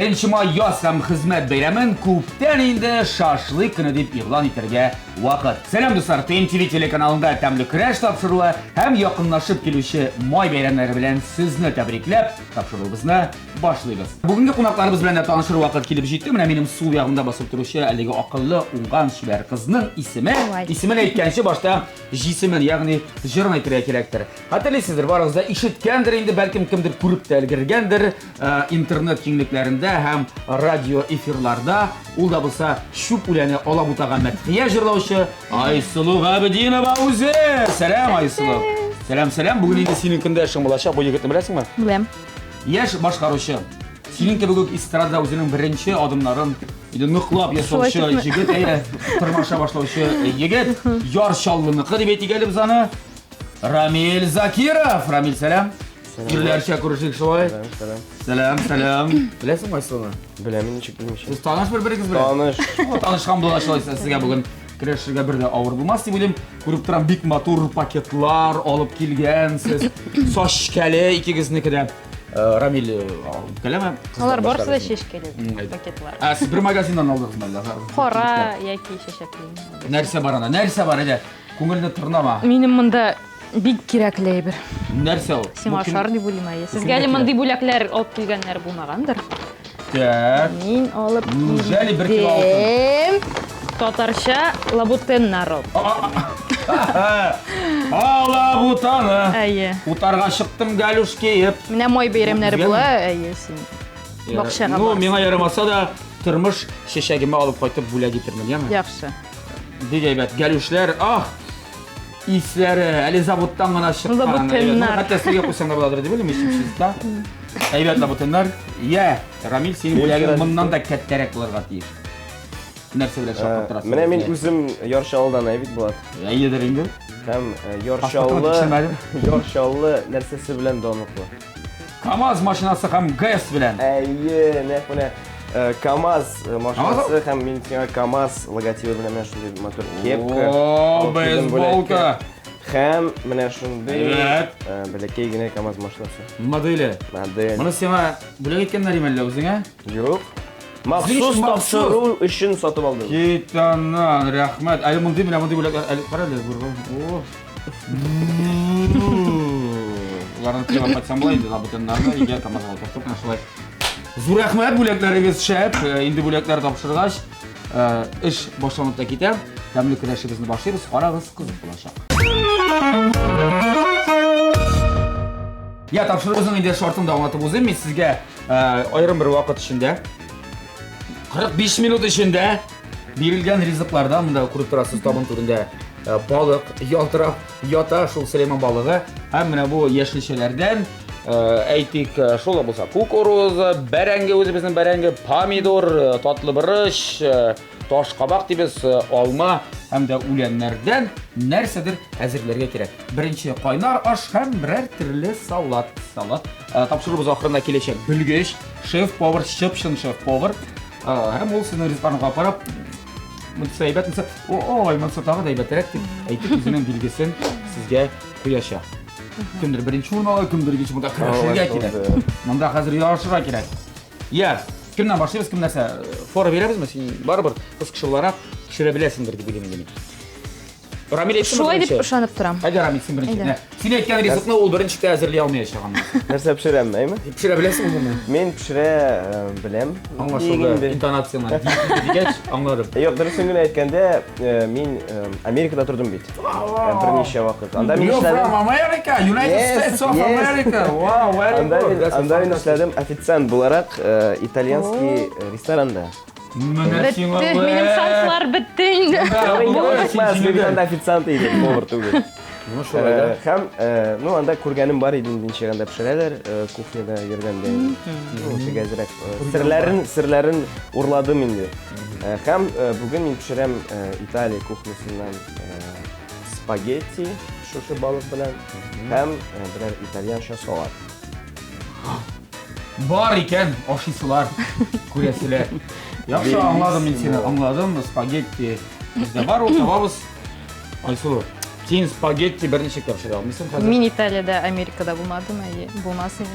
1 may yaz һәм хезмәт бәйрәмен күптән инде шашлык көне дип игълан итәргә вакыт. Сәлам дуслар, ТМТV телеканалында тәмле көрәш тапшыруы һәм якынлашып килүче май бәйрәмнәре белән сезне тәбрикләп, тапшыруыбызны башлыйбыз. Бүгенге кунакларыбыз белән дә танышыр вакыт килеп җитте. Менә минем сул ягымда басып торучы әлеге акыллы уңган шибәр кызның исемен әйткәнче башта җисемен, ягъни җырын әйтергә кирәктер. Хәтерлисездер, барыгыз да ишеткәндер инде, бәлкем кемдер күреп тә өлгергәндер интернет киңлекләрендә һәм радио эфирларда. Ул да булса шуп үләне алабутага мәдхия җырлаучы Айсылу Габдинова үзе. Сәлам, Айсылу. Сәлам. Бүген инде синең көндәшең булачак. Бу егетне беләсеңме? Беләм. Яшь башкаручы. Синең кебек эстрадада үзенең беренче адымнарын ныклап ясаучы егет, тормаша башлаучы егет, яр чаллыныкы дип әйтик әле без аны. Рамил Закиров. Рамил, сәлам. Ирләрчә күрешик шулай. Сәлам. Беләсеңме Айсылуны? Беләм, ничек белмичә. Сез таныш бер-берегез белән? Танышкан булачаклар сезгә бүген көрәшергә бер дә авыр булмас дип уйлыйм. Күреп торам, бик матур пакетлар алып килгәнсез. Сачкәле икегезнеке дә. Рамил, кәләме? Алар барысы да шешкәле пакетлар. Сез бер магазиннан алдыгызмы әллә? Кара яки шешәкле. Нәрсә бар анда? Нәрсә бар иде? Күңелне тырнама. Минем монда бик кирәкле әйбер. Нәрсә ул? Син ашар дип уйлыйм. Сезгә әле мондый бүләкләр алып килгәннәр булмагандыр. Так. Мин алып Неужели бер кило алтын? Татарча лабутеннар. Алабутаны. Әйе. Утарга чыктым галюш киеп. Менә май бәйрәмнәре була, әйе син. Бакчага Ну, бар. миңа ярамаса да тормыш шешәгемә алып кайтып бүләк итермен, яме? Яхшы. Бик әйбәт. Галюшләр, исләре, әле заводтан гына чыккан. Лабутеннар. Хәтта сезгә куйсаң да буладыр дип уйлыйм, ишетсез да. Әйбәт лабутеннар. Я, Рамил, синең бүләгең моннан да кәттәрәк булырга тиеш. Нәрсә белән шаккатып торасың? Менә мин үзем яршалдан әйбит булат. Әйедер инде. Һәм Паспортын яршаллы нәрсәсе белән данлыклы. КамАЗ машинасы һәм ГАЗ белән. Әйе, нәкъ КамАЗ машинасы һәм мин сиңа КамАЗ логотипы белән менә шундый матур кепка. О, бейсболка. Һәм менә шундый Әйбәт. бәләкәй генә КамАЗ машинасы. Моделе. Модель. Моны сиңа бүләк иткәннәр имәллә үзеңә? Юк. Махсус тапшыру өчен сатып алдым. Китаннан, рәхмәт. Әле мондый бүләк, әле кара әле бурган. Уларны тыңлап кайтсам була инде, лабутеннарны игә КамАЗга тотып кына шулай. Зур рәхмәт, бүләкләрегез шәп. Инде бүләкләр тапшыргач, эш башланып та китә. Тәмле көрәшебезне башлыйбыз. Карагыз, кызык булачак. Я тапшырыбызның инде шартын да аңлатып узыйм. Мин сезгә аерым бер вакыт эчендә 45 минут эчендә бирелгән ризыклардан монда күреп торасыз, табын түрендә балык ялтырап ята, шул Сөләйман балыгы. Һәм менә бу яшелчәләрдән әйтик, шул да булса кукуруза, бәрәңге, үзебезнең бәрәңге, помидор, татлы борыч, таш кабак дибез, алма һәм дә үләннәрдән нәрсәдер әзерләргә кирәк. Беренче кайнар аш һәм берәр төрле салат. Тапшырыбыз ахырында киләчәк белгеч, шеф-повар, чыпчын шеф-повар. Һәм ул сезнең ризыкларга апарып, монсы әйбәт, монсы тагы да әйбәтрәк дип әйтеп үзенең билгесен сезгә куячак. Кемдер беренче урын ала, кемдер икенче, монда көрәшергә кирәк. Монда хәзер ярышырга кирәк. Я, кемнән башлыйбыз, кем нәрсә? Фора бирәбезме? Син барыбер кыз кешеләргә пешерә беләсеңдер дип уйлыйм инде. Рамил әйтсен. Шулай дип ышанып торам. Әйдә, Рамил, син беренче. Син әйткән ризыкны ул беренче әзерли алмаячак аны. Нәрсә пешерәм, әйме? Пешерә беләсеңме моны? Мен пешерә беләм. Аңлашылды. Интонациянар дигәч аңладым. Юк, дөресен генә әйткәндә, мин Америкада тордым бит. Берничә вакыт. Анда мин You're from эшләдем. America, United States of America. Wow, very good. Анда мин эшләдем официант буларак итальянский ресторанда. Бетте, минем шанслар бетте инде. Анда официант иде, повар түгел. Ну шулай да. Һәм, анда күргәнем бар иде, ничәгәндә пешерәләр, кухняда йөргәндә. Тигәзрәк. Серләрен урладым инде. Һәм бүген мин пешерәм Италия кухнясыннан спагетти, шушы балык белән, һәм берәр итальянча салат. Бар икән ашыйсылар, күрәселәр. Яхшы аңладым мин сине, аңладым, спагетти. Бездә бар, ул табабыз. Айсылу, син спагетти берничә пешерә алмыйсың хәзер? Мин Италиядә, Америкада булмадым, әйе, булмасын.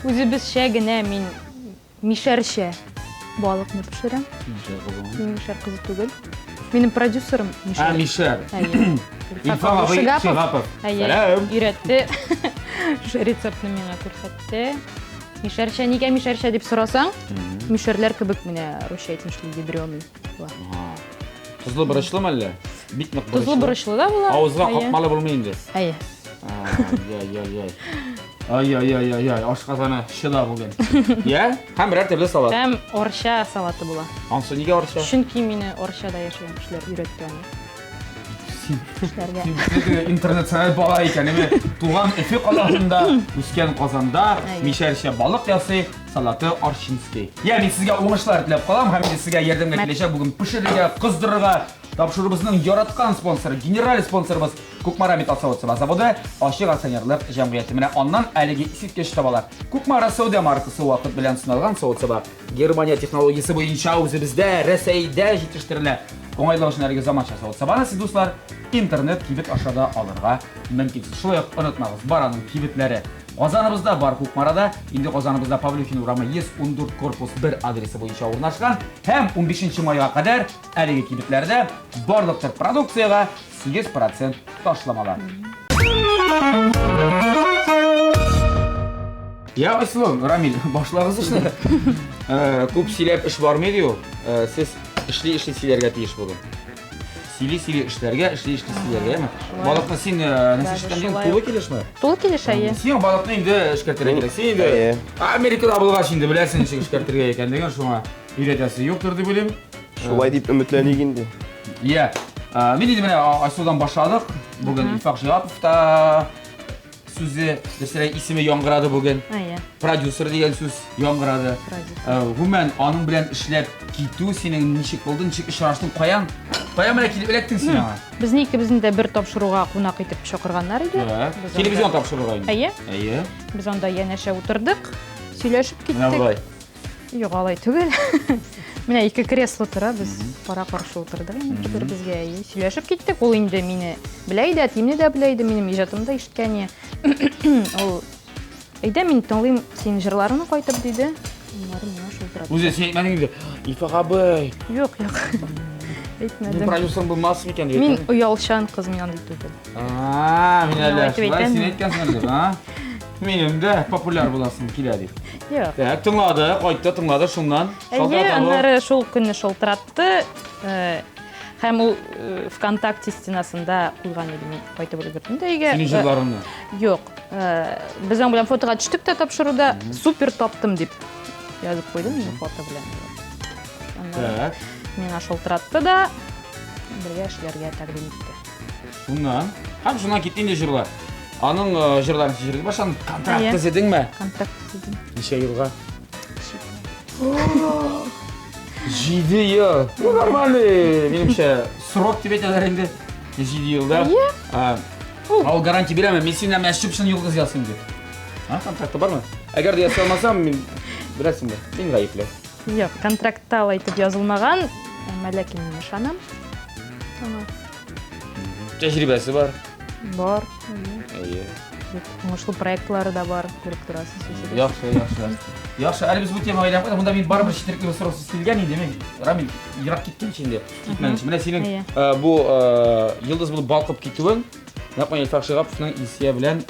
Үзебезчә генә мин Мишерше балыкны пешерәм. Мишер кызы түгел. Минем продюсерым Мишер. Мишер. Илфам абый Шигапов. Сәлам. Өйрәтте. Рецептны миңа күрсәтте. Мишерше нигә мишерше дип сорасаң, мишерләр кебек менә русча әйтмешле ядреный. Тузлы борычлымы әллә? Бик нык борычлы. Тузлы борычлы да була. Авызга капмалы булмый инде. Әйе. Ай, ашказаны шыда бүген. Я? Һәм берәр төрле салат. Һәм орша салаты була. Ансы нигә орша? Чөнки мине оршада яшәгән кешеләр өйрәткән. Интернациональ бала икән, туган Эфе каласында, үскән Казанда мишәрчә балык ясый, салаты Оршинский. Я мин сезгә уңышлар теләп калам, һәм сезгә ярдәмгә киләчәк бүген пешерергә, кыздырырга тапшырыбызның яраткан спонсоры, генераль спонсорыбыз Кукмара металл заводы Ашык акционерлык җәмгыяте. Менә аннан әлеге искиткеч табалар. Кукмара Сауда маркасы вакыт белән сыналган савытсыба. Германия технологиясе буенча үзебездә, Рәсәйдә җитештерелә. Оңайлы эшләргә заманча савытсыбаны сез дуслар интернет кибет ашада алырга мөмкин. Шулай ук онытмагыз, бараның кибетләре Казаныбызда бар, Кукмарада, инде Казаныбызда Павлюхин урамы 114 корпус 1 адресы буенча урнашкан һәм 15 майга кадәр әлеге кибетләрдә барлык төр продукцияга 8% ташламалар. Я Айслан, Рамил, башлагыз эшне. Күп сөйләп эш бармый ди ул. Сез эшли сөйләргә тиеш бүген. Сили эшләргә, эшли сөйләргә, яме. Балыкны син нәрсәштән дигән тулы килешме? Тулы килеш әйе. Син балыкны инде эшкәртергә кирәк. Син инде Америкада булгач инде беләсең ничек эшкәртергә икәнлеген, шуңа өйрәтәсе юктыр дип уйлыйм. Шулай дип өметләник инде. Я. Мин инде менә Айсудан башладык. Бүген Илфак Шигапов та сүзе, дәсләр исеме яңгырады бүген. Әйе. Продюсер дигән сүз яңгырады. Гүмән аның белән эшләп китү синең ничек булды, ничек очраштың, каян менә килеп эләктең син аңа? Безне икебезне дә бер тапшыруга кунак итеп чакырганнар иде. Телевизион тапшыруга инде. Әйе. Әйе. Без анда янәшә утырдык, сөйләшеп Менә киттек. булай. Юк, алай түгел. Менә ике кресло тора, без кара-каршы утырдык инде бер-безгә. Сөйләшеп киттек. Ул инде мине белә иде, тимне дә белә иде, минем иҗатымда ишеткән. Ул әйдә мин тыңлыйм синең җырларыңны кайтып диде. Уллары миңа шул тора. Үзе син әйтмәдең инде. Илфак абый. Юк. Мин Әйтмәдем. продюсер булмасмы икән дип. Мин уялчан кыз, мин андый түгел. Мин әллә Әйтеп шулай әйтәм. син әйткәнсең дип, Минем дә популяр буласың килә дип. Юк. Так, тыңлады, кайтты, тыңлады шуннан. Әйе, аннары шул көнне шалтыратты. Һәм ул ВКонтакте стенасында куйган иде, мин кайтып өлгердем дә өйгә. Синең җырларыңны. Юк. Без аның белән фотога төштек тә тапшыруда супер таптым дип язып куйдым мин фото белән. Так. Миңа шалтыратты да бергә эшләргә тәкъдим итте. Шуннан. Һәм шуннан китте инде җырлар. Аның җырларын җырлый башлады. Контракт Әйе. төзедеңме? Контракт төзедем. Ничә елга? 7 ел. Ну нормальный, минемчә, срок дип әйтәләр инде. 7 елда. Ал гарантия бирәм, мин синнән мәчүпшин юлгыз ясыйм дип. Контракты бармы? Әгәр дә ясый алмасам, мин беләсеңме? Мин гаепле. Юк, контрактта алай итеп язылмаган, ләкин мин ышанам. Тәҗрибәсе бар. Бар. Әйе. Уңышлы проектлары да бар, күреп торасыз. Яхшы, әле без бу темага әйләнеп кайта. Монда мин барыбер читерлекле соросыз килгән инде мин. Рамил, ерак киткәнче инде. Китмәгәнче. Менә синең бу йылдыз булып балкып китүең, Напман Илфак Шигаповның Илсия белән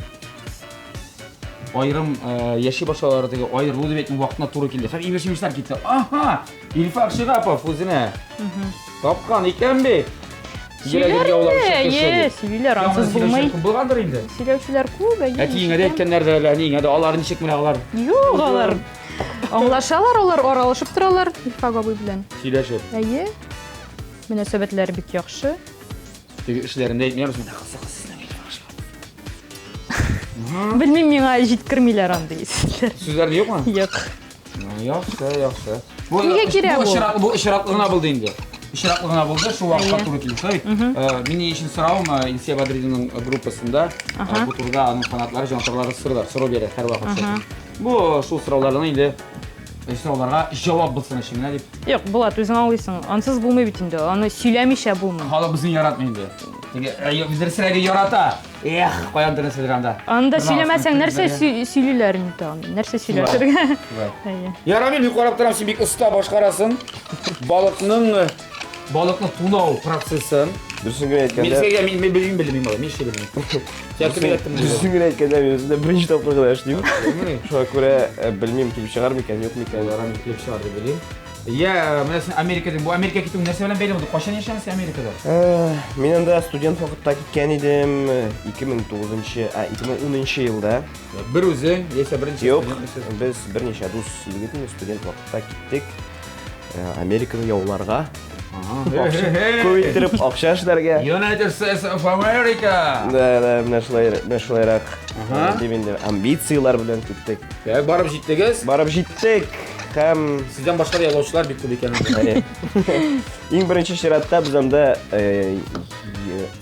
айрым яши башлаулары теге айырылу дип әйтмәк вакытына туры килде. Һәм имеш-имешләр китте. Аха! Илфак Шигапов үзенә тапкан икән бит. Сөйләр, ансыз булмый. Булгандыр инде. Сөйләүчеләр күп, әйе. Әтиңә дә әйткәннәр дә әле, әниңә дә алар ничек менә алар? Юк, алар аңлашалар, алар аралашып торалар Илфак абый белән. Сөйләшеп. Әйе. Мөнәсәбәтләре бик яхшы. Теге эшләрендә әйтмәбез менә Белмим, миңа җиткермиләр андый сүзләр. Сүзләр юкмы? Юк. Яхшы. Нигә кирәк бу? Бу ишаратлы гына булды инде. Ишаратлы гына булды, шул вакытка туры килде. Мине өчен сорауым Илсия Бадридинның группасында бу турда аның фанатлары, җанатарлары сорау бирә һәр вакыт. Бу шул сорауларны инде işte onlara cevap bulsun şimdi ne deyip. Yok, Bulat, özün anlıyorsun. Ansız bulmuyor bütün de. Onu söylemişe bulmuyor. Hala bizim yaratmayın bizleri sırayla yarata. Koyan dene sediranda. Anda söylemezsen nerse söylüyorlar imtihan. Nerse söylerler. Yaramil yukarı tarafı şimdi bir usta başkarasın. Balıkның tunau prosesin. Dursun aytganda. Men bilmeyeyim. Men şey bilmeyeyim. Yaxshi aytdim. Dursun aytganda men o'zimda birinchi topda qilishdim. Shunga ko'ra bilmayman kelib chiqarmikan, yo'qmikan. Yaramil kelib chiqardi bileyim. Ya, mana sen Amerikada, bu Amerika ketib narsa bilan belladi. Qachon yashaysiz Amerikada? Men unda student vaqtida ketgan edim 2010-yilda. Bir o'zing, esa birinchi. Yo'q, biz bir necha do'st yigitimiz student vaqtida ketdik. Amerikada yovlarga ko'paytirib o'xsha ishlarga. United States of America. Mana shularroq deymda ambitsiyalar bilan ketdik. Borib jetdingiz? Borib jetdik. Ham Sizdan boshqa yo'lovchilar bit ko'p ekan. eng birinchi sharoitda biz hamda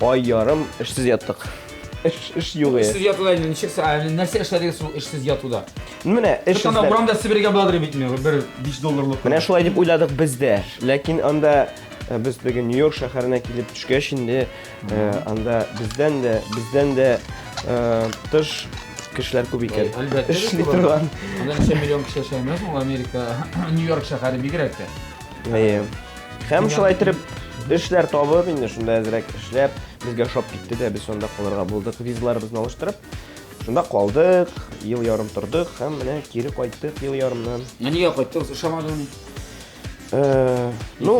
oy yarim ishsiz yotdik. Ish yo'q edi. Ishsiz yotuvda narsa ishladingiz ishsiz yotuvda. Mana ish Qana buramda Sibirga biladir bitmiyor. Bir $5. Mana shulay deb o'yladik bizda. Lekin unda biz bugun New York shahariga kelib tushgach endi unda bizdan da tish kishilar ko'p ekan. Albatta. Ishli turgan. Unda necha million kishi yashayapti u Amerika, New York shahari migratsiya. Ham shulay aytib ishlar topib, endi shunda azroq ishlab bizga shop ketdi-da, biz sonda qolarga bo'ldik, vizalarimizni olishtirib. Shunda qoldik, yil yarim turdik, ham mana keri qaytdik yil yarimdan. Nega qaytdingiz? Ishlamadingmi? No,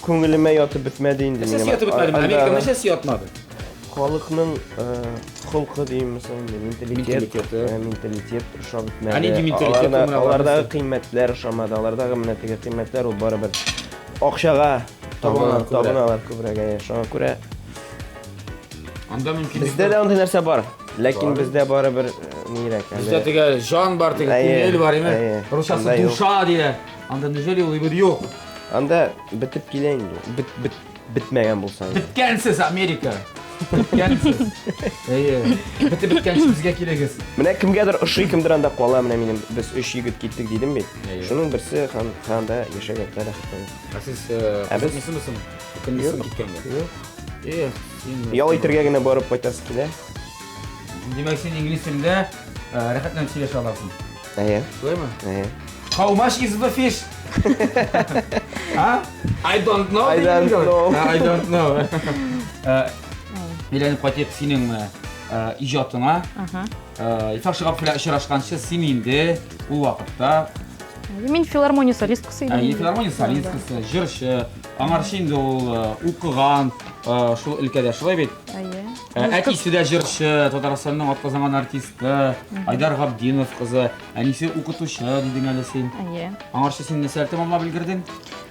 ko'ngilime yotib bitmadi endi. Nechasi yotib bitmadi? Amerikada nechasi yotmadi? Xalqning xulqi deymiz, mentalitet o'sha bitmadi. Ulardagi qiymatlar o'shamadi, ulardagi minatiga qiymatlar u baribir oqshaga tobunalar ko'proq shunga ko'ra. Unda mumkin. Bizda da unday narsa bor, lekin bizda baribir niyrak. Bizda degan jon bor, degan ko'ngil bor emi? Ruschasi dusha deydi. Unda nijali o'yib yo'q. Unda bitib keling, bitmagan bo'lsangiz. Bitgansiz Amerika. Bitgansiz. Bitgansiz bizga kelagiz. Mana kimgadir o'sha kimdir anda qola, mana mening biz 3 yigit ketdik dedim men. Shuning birisi xanda yashayapti. Siz mismi? Kimnismi ketganga? Yo'q. Yo'q itirgagina borib qaytasiz kela. Demak, sen ingliz tilida rohatlanib so'rasha olasan. Shundaymi? How much is the fish? I don't know. I don't know. Bilanib qaytib sening ijodingga. Yaxshiroq bilan uchrashgancha sen endi u vaqtda Men filarmoniya solistkasi edim. Filarmoniya solistkasi, jirchi, аңаршинде ул укыган, шул өлкәдә шулай бит. Әтисе дә җырчы, Татарстанның атказанган артисты, Айдар Габдинов кызы, әнисе укытучы дидең әле син. Аңарчы син нәрсә тәмамлап өлгердең?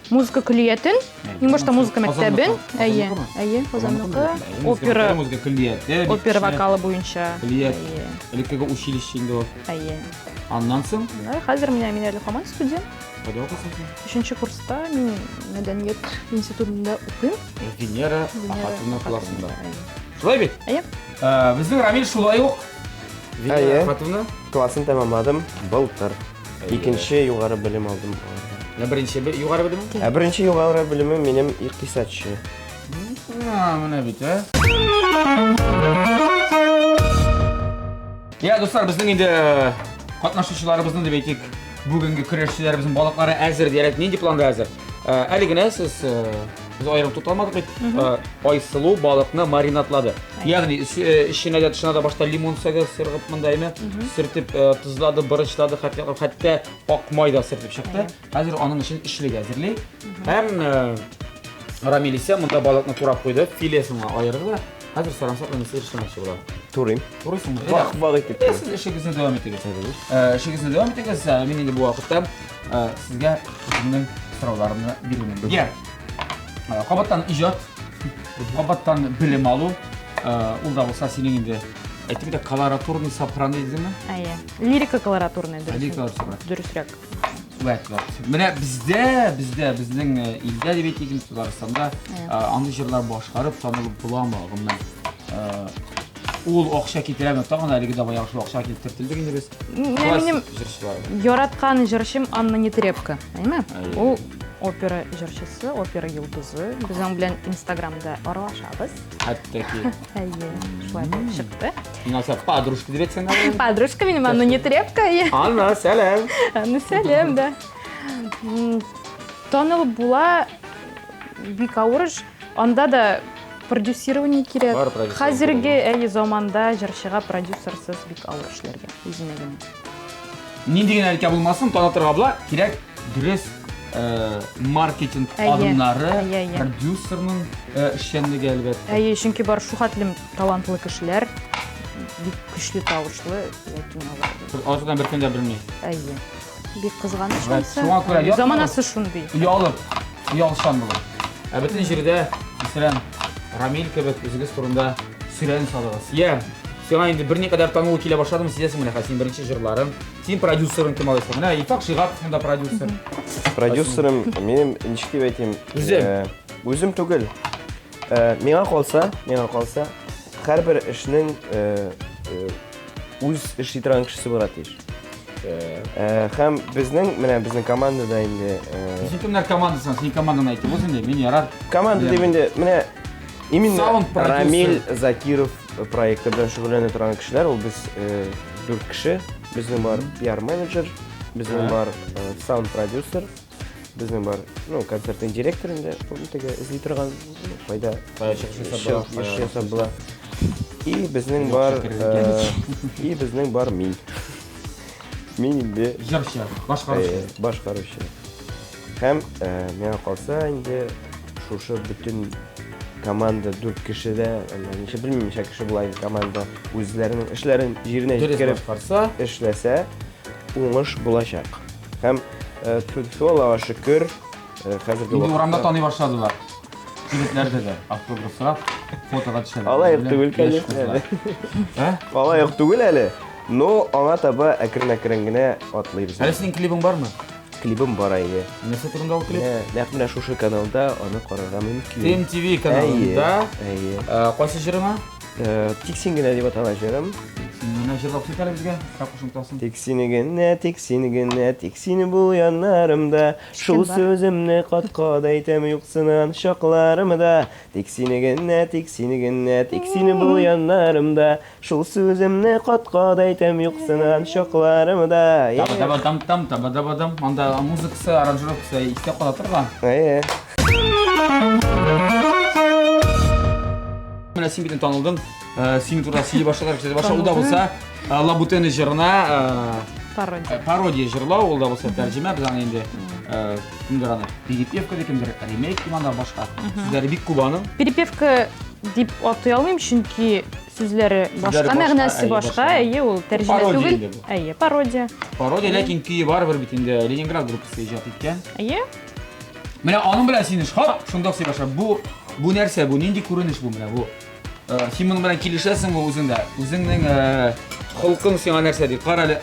Музыка клиятын, иң башта музыка мәктәбен, Казанныкы, музыка клияте, опера вокалы буенча. Элеккеге училищең дә. Аннан соң? Хәзер мин әле һаман студент. Кайда укысың? 3-нче курста мин мәдәният институтында укыйм. Венера Ахатовна классында. Шулай бит? Безнең Рамил шулай ук. Венера Ахатовна классын тәмамладым былтыр. Икенче югары белем алдым. Беренче югары белем? Беренче югары белемем минем икътисадчы. Менә бит, Я, достар, безнең инде катнашучыларыбызны дип әйтик, бүгенге көрәшчеләребезнең балыклары әзер диярлек, нинди планда әзер? Әле генә сез biz ayrım tutamadık bit. Айсылу балыкны маринатлады. Ягъни içine de dışına da başta limon сәгә сыргып мондаймы, сөртеп тузлады, бырычлады, хәтта ак май да сөртеп чыкты. Хәзер аның өчен эшлек әзерли. Һәм Рамил исә монда балыкны турап куйды, филесен айырды. Хәзер сарамсак менә эшләмәкче була. Турыйм. Турыйсыңмы? Вак итеп. Сез эшегезне дәвам итегез. Эшегезне дәвам итегез. Мин инде бу вакытта сезгә үземнең сорауларымны бирәм. Я Кабаттан ижад, кабаттан билим алу, ул да булса синең инде әйтеп дә колоратурный сопрано дизеңме? Лирика колоратурный дөресрәк. Менә бездә безнең илдә дип әйтик, Татарстанда андый җырлар башкарып танылып буламы? ул акча китерәме тагын әлеге дә яхшы акча китерделек инде без. Минем Җырчылар. яраткан җырчым Анна Нетребко, әйме? Әйе. Ул опера җырчысы, опера йолдызы. Без аның белән Инстаграмда аралашабыз. Хәтта ки. Әйе, шулай булып чыкты. Инаса подружка дип әйтсәң дә. Подружка минем Анна Нетребко. Анна, сәлам. Ну, сәлем, да. Танылып була бик авыр эш. Анда да продюсирование Бар кирәк. продюсирование. Хәзерге әй заманда җырчыга продюсерсыз бик авыр эшләргә. Үзенә генә. Нинди генә әлкә булмасын, танытырга була, кирәк дөрес маркетинг Әйе, адымнары, әйе, әйе. продюсерның эшчәнлеге әлбәттә. Әйе, чөнки бар шуһатлым талантлы кешеләр бик көчле тавышлы, ләкин алар. Артыдан бер көндә белми. Әйе. Бик кызганыч Вә шуңа күрә булса. ятма- Заманасы шундый. Ялшан булыр. Бөтен җирдә, мәсәлән, Рамил кебек үзегез турында сөйлән салыгыз. Я, сиңа инде берникадәр танылу килә башладым, сизәсең менә син беренче җырларың, син продюсерың кем аласың? Менә Ифак Шигат монда продюсер. Продюсерым, минем ничек дип әйтим? Үзем. Үзем түгел. Миңа калса, һәрбер эшнең үз эш итәргән кешесе булырга тиеш. Һәм безнең командада инде Син кемнәр командасың? Син команданы әйтеп булсын ди, мин ярар. команда дип инде менә именно Sound producer. Рамил Закиров проекты белән шөгыльләнә торган кешеләр, ул без 4 кеше. Безнең бар PR менеджер, безнең бар sound producer, безнең бар, концертның директор инде, теге эзли торган, кайда ясап була. И безнең бар мин. Мин инде Җырчы, башкаручы. башкаручы. Һәм миңа калса инде шушы бүтән команда 4 кешедә, ничә белмим, ничә кеше була инде команда үзләренең эшләрен җиренә Дөрес җиткереп башкарса, эшләсә, уңыш булачак. Һәм Аллаһка шөкер, хәзерге инде урамда таный башладылар. Егетләрдә дә автографлар, фотога төшәләр. Алай түгел, конечно. Алай түгел әле. Но аңа таба әкрен-әкрен генә атлыйбыз. Әле синең клибың бармы? Клибым бар әйе. Нәрсә турында ул клип? Нәкъ менә шушы каналда аны карарга мөмкин. TMTV каналында. Әйе. Кайсы җырыңа? Тик син генә дип атала җырым. Син менә җырлап сөйтәле безгә. Кушымтасын. Тик сине бул яннарымда, шул сүземне кат-кат әйтәм юксыннан шакларымда. Тик сине бул яннарымда, шул сүземне кат-кат әйтәм юксыннан шакларымда. Табадам. Анда музыкасы, аранжировкасы истә кала торган. Әйе. Менә син битен танылдың. Син турында сөйли башладар, ул да булса, Лабутены җырына пародия җырлау, ул да булса тәрҗемә, без аны инде кемдер аны перепевка дигәндер, ремейк дигәндә башка. Сүзләре бик күп аның. Перепевка дип атай алмыйм, чөнки сүзләре башка, мәгънәсе башка, әйе, ул тәрҗемә түгел. Әйе, пародия. Пародия, ләкин көе бар бер бит инде Ленинград группасы иҗат иткән. Әйе. Менә аның белән син шундый сөйләп башлап, бу нәрсә, бу нинди күренеш бу менә бу? Син моның белән килешәсең үзеңдә. Үзеңнең холкың сиңа нәрсә ди? Кара әле.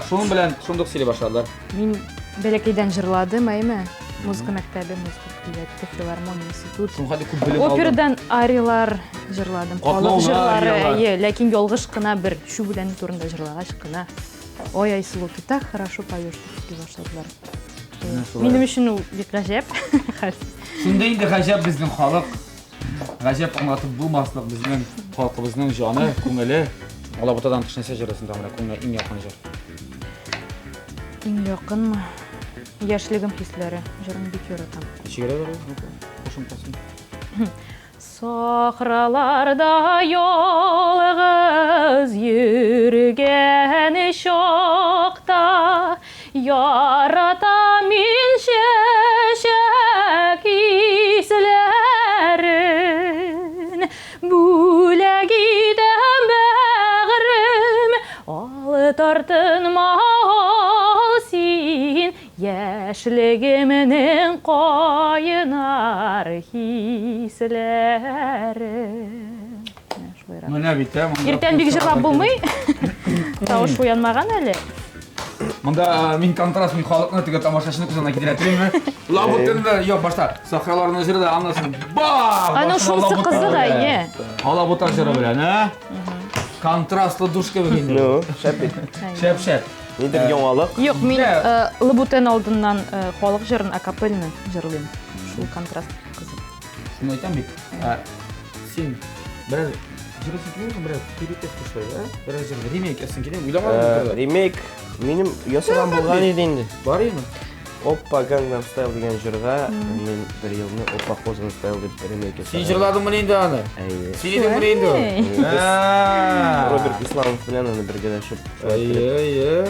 Шуның белән шундый сөйләп башладылар. Мин бәләкәйдән җырладым, әйме. Музыка мәктәбе, музыка филармония институт. Шуң хәдә күп белем алдым. Операдан арилар җырладым. Халык җырлары, ариялар. әйе, ләкин ялгыш кына бер шу белән турында җырлагач кына. Ой, Айсылу, ты так хорошо поешь, дип башладылар. Минем өчен ул бик гаҗәп. Шунда инде гаҗәп безнең халык. Гаҗәп аңлатып булмаслык безнең халкыбызның җаны, күңеле. Алабутадан төшнәсә җырысын да менә күңелгә иң якын җыр. Иң якынмы? Яшьлегем хисләре, җырын бик яратам. Чигәрә дә кушымтасын. Сахраларда ялгыз йөргән чакта яратам мин чәчәк исләрен, бүләк итәм бәгърем, алы тартынма син, яшьлегемнең кайнар хисләрен. Менә бит, Иртән бик җырлап булмый. Тавыш уянмаган әле. Мында мен контраст мен халыкны теге тамашачыны күзенә китерә төримме? Лабутында юк башта. Сахраларны җырда аннасын. Ба! Аны шунсы кызык әйе. Алабута җыры белән, а? Контрастлы душ кебек инде. Ну, шәп бит. Шәп. Нидер яңалык. Юк, мин Лабутен алдыннан халык җырын акапельны җырлыйм. Шул контраст кызык. Шуны әйтәм бит. Син берәр җыры сикмәйсең, берәр перепев кушай, а? Берәр җыры ремейк ясың килә. Уйламадым. Ремейк минем ясаган булган иде инде. Бар име? Оппа Gangnam Style дигән җырга мин бер елны Оппа Gangnam Style дип ремейк ясадым. Син җырладыңмы инде аны? Әйе. Син идеңме инде? Роберт Исламов белән аны бергәләшеп Әйе.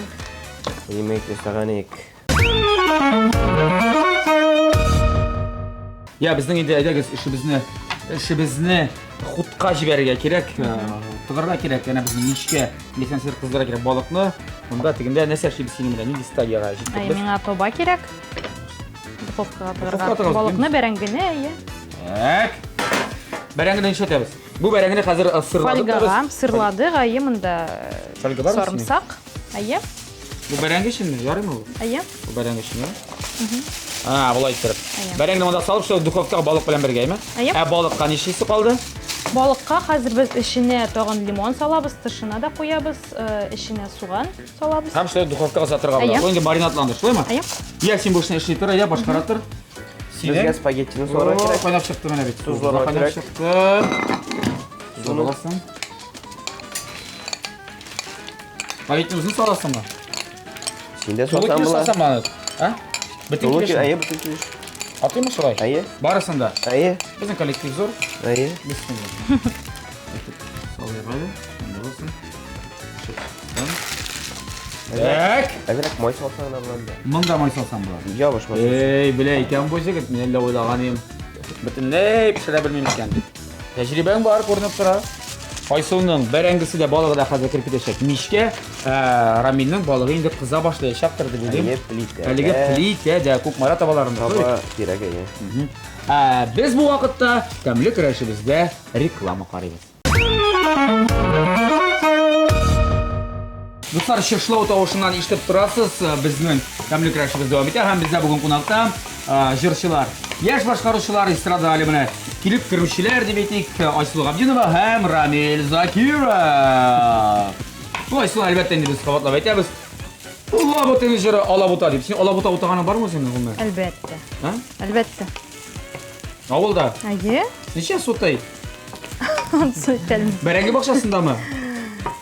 ремейк ясаган идек. Я, безнең инде әйдәгез эшебезне хутка җибәрергә кирәк. Тыгырга кирәк. Яна безнең ничкә лесенсер кызларга кирәк балыкны. Монда тегендә нәрсә эшлибез синең белән? Нинди стадияга Ай, җиттек без? миңа тоба кирәк. Духовкага Духовкага тыгырга. тыгырга. Балыкны бәрәңгене, әйе. Так. Бәрәңгене ишетәбез. Бу бәрәңгене хәзер сырладык. Фольгага сырладык, әйе, монда Фольга бармы синең? сарымсак, әйе, Бу бәрәңге өченме? Ярыймы бу? әйе. Бу бәрәңге өчен, булай иттереп. Әйе. Бәрәңгене монда салып, шул духовкага балык белән бергәме? Әйе. Балыкка ничесе калды? Балыкка хәзер без эченә тагын лимон салабыз, тышына да куябыз, эченә суган салабыз. Һәм шулай духовкага сатырга була. Әйе. Ул инде маринатланды, шулаймы? Әйе. Я син бу эшне эшли тор, я башкара тор. Безгә спагеттины сорарга кирәк. Кайнап чыкты менә бит. Тузларга Кайнап кирәк. чыкты. Суны. Саласың. Спагетти үзең саласыңмы? Син дә Тулы сатсаң килеш була. салсам аны. А? Бөтен Тулы килеш. әйе бөтен килеш. Атыймы шулай? Әйе. Барысын да. Әйе. Безнең коллектив зур. Әйе. Бисмилла. Салый бары. Булсын. Так. Әзрәк май салсаң да булады. Монда май салсам була. Ябыш май. Эй, белә икән бу җегет, мин әллә уйлаганым. Бөтенләй пешерә белмим икән дип. Тәҗрибәң бар, күренеп тора. Айсылның бәрәңгесе дә балыгы да хәзер киреп китәчәк. Мичкә Рамилнең балыгы инде кыза башлаячактыр дип уйлыйм. Әйе, плит. Әлеге плитә дә күк мара табаларында. Таба кирәк әйе. Без бу вакытта тәмле көрәшебездә реклама карыйбыз. Дуслар, шышлау тавышыннан ишетеп торасыз, безнең тәмле көрәшебез дәвам итә һәм бездә бүген кунакта җырчылар, яшь башкаручылар, эстрада алимына килеп керүчеләр дип әйтик, Айсылу Габдинова һәм Рамил Закиров. Бу Айсылу әлбәттә инде без кабатлап әйтәбез. Алабута җыры Алабута дип. Син Алабута утаганың бармы синең гомер? Әлбәттә. Һә? Әлбәттә. Авылда. Әйе. Ничә сутай? Сөйтәлем. Бәрәңге бакчасындамы?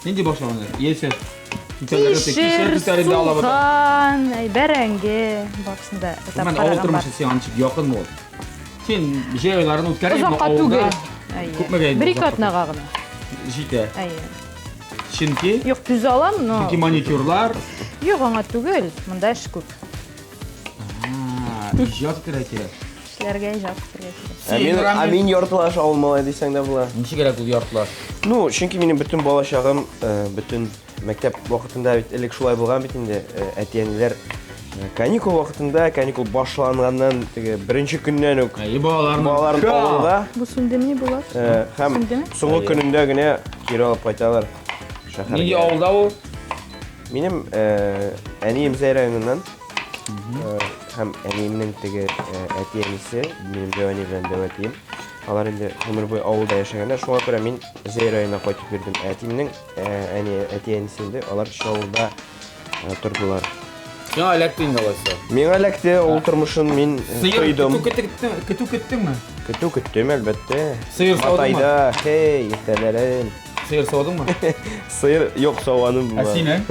Нинди бакча аны? Яисә Кишер, сухан, бәрәңге баксында Мен авыл тормышы сиңа анчык якын ул. Син җәй айларын үткәрәсеңме Узакка авылда? түгел. Күпмәгә инде Бер-ике узакка? атнага гына. Җитә. Әйе. Чөнки Юк, түз алам, но маникюрлар, юк аңа түгел. Монда эш күп. иҗат кирәк. Эшләргә иҗат кирәк. Мин яртылаш авыл малай дисәң дә була. Ничә кирәк ул яртылар? Ну, чөнки минем бөтен балачагым, бөтен мәктәп вакытында бит элек шулай булган бит инде. Әтиәниләр каникул вакытында, каникул башланганнан теге беренче көннән үк Әйе, балаларны. балаларын авылга Бу сүндемне була? һәм Сүндеме? соңгы көнендә генә кире алып кайталар Нинди шәһәргә. авылда ул? Минем әнием Зәй районыннан һәм әниемнең теге әти-әнисе минем җавани белән дәвәтием. Алар инде гомер буе авылда яшәгәннәр, шуңа күрә мин Зәй районына кайтып бирдем. Әтиемнең әти-әнисе инде алар авылда тордылар. Сиңа эләкте инде алайса. Миңа эләкте авыл тормышын мин тойдым. Көтү көттеңме? Көтү көттем әлбәттә. Сыер саудыңмы? Матайда, хей, иртәләрен. Сыер саудыңмы? Сыер юк сауаным Ә була. син?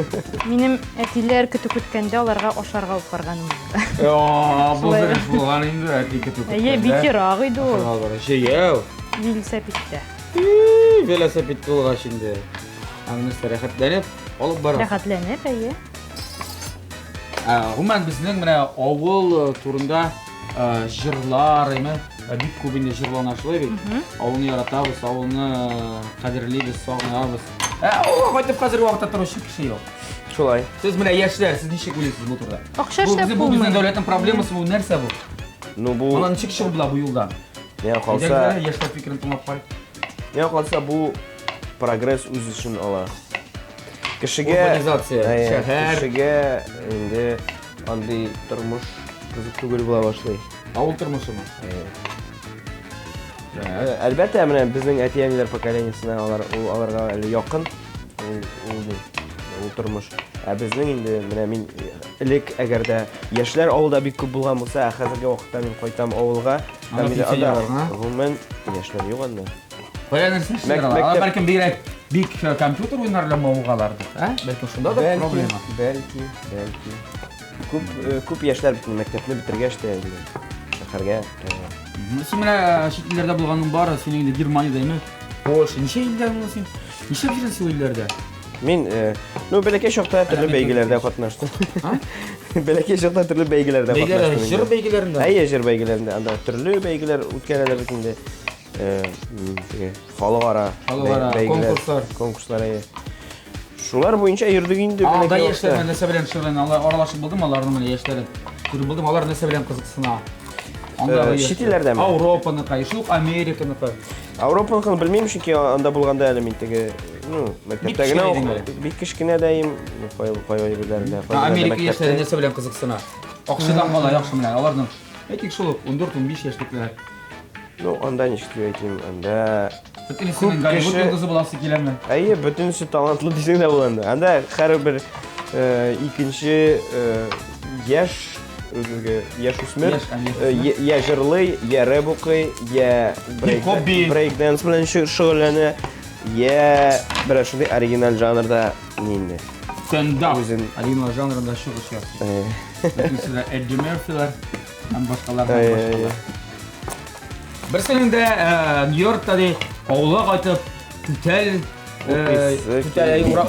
Минем әтиләр көтү көткәндә аларга ашарга алып барганым. Бу бер булган инде, әти көтү көткәндә. Әйе, бикерак иде ул. Җәяү. Велосипедтә. Велосипед булгач инде. Аңнысы рәхәтләнеп алып бара. Рәхәтләнеп, әйе. Гомумән безнең менә авыл турында җырлар, бик күп инде җырлана шулай бит. Авылны яратабыз, авылны кадерлибез, сагынабыз. Авылга кайтып хәзерге вакытта торучы кеше юк. Шулай. Сез менә яшьләр, сез ничек уйлыйсыз бу турда? Акча Бу эшләп безнең булмый. дәүләтнең проблемасы бу, нәрсә бу? Ну бу Аны ничек чыгып була бу юлдан? миңа калса, Яшьләр фикерен тыңлап карыйк. миңа калса бу прогресс үз өчен ала. Урбанизация, шәһәр. Кешегә инде андый тормыш кызык түгел була башлый. Авыл тормышымы? Әлбәттә, менә безнең әти-әниләр поколениясенә аларга әле якын ул тормыш. Ә безнең инде менә мин элек әгәр дә яшьләр авылда бик күп булган булса, хәзерге вакытта мин кайтам авылга, Анда пенсионерлар, гомумән яшьләр юк анда. Кая нәрсә эшләр? Бәлкем бик компьютер уйнарлар мавыгаларды, Бәлкем шунда да проблема. Бәлки. Күп яшьләр бит мәктәпне битергәч тә шәһәргә. Син менә чит илләрдә булганың бары, син инде Германиядә име? Польша, ничә илдә буласың? Ничә жүрсең илләрдә? Мин, бәләкәй чакта төрле бәйгеләрдә катнаштым. Бәләкәй чакта төрле бәйгеләрдә катнаштым. Җыр бәйгеләрендә. Әйе, җыр бәйгеләрендә. Анда төрле бәйгеләр үткәрәләр бит инде. Халыкара конкурслар. Шулар буенча йөрдек инде Анда яшьләр нәрсә белән шөгыльләнә? Аралашып булдым аларның менә яшьләре. Күреп булдым, алар нәрсә белән кызыксына? Чит илләрдәме? Европаныкы, шул Американыкы. Европаны белмим, чөнки анда булганда әле мин теге, мәктәптә генә бик кечкенә дәйм, кая йөрүләрендә. Америка яшьләре нәрсә белән кызыксына? Акчадан кала яхшы менә аларның. Әйтик шул 14-15 яшьлекләр. Анда ничек дип әйтим, анда Бөтенесенең Голливуд йолдызы буласы киләме? Әйе, бөтенесе талантлы дисең дә була анда. Анда һәрбер икенче яшь үсмер, я җырлый, я рэп укый, я брейк-данс белән шөгыльләнә, я берәр шундый оригиналь жанрда инде. Стендап. Оригиналь жанрында чыгыш ясый. Бөтенесе Эдди Мерфилар һәм башкалар. Берсенең дә Нью-Йоркта авылга кайтып, түтәл